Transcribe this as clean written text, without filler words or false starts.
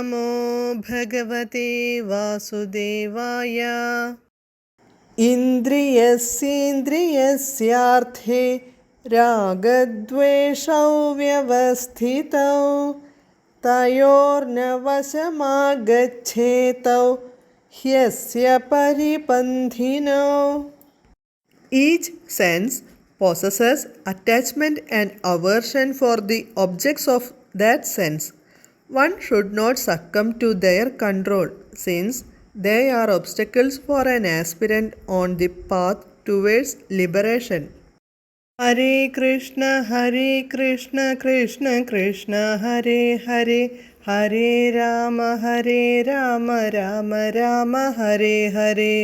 നമോ ഭഗവതേ വാസുദേവായ. ഇന്ദ്രിയസ്യേന്ദ്രിയസ്യാർത്ഥേ രാഗദ്വേഷൗ വ്യവസ്ഥിതൗ തയോർന വശമാഗച്ഛേതൗ ഹ്യസ്യ പരിപന്ഥിനോ. Each sense possesses attachment and aversion for the objects of that sense. One should not succumb to their control, since they are obstacles for an aspirant on the path towards liberation. Hare Krishna Krishna Krishna Hare Hare, Hare Rama Rama Rama Hare Hare.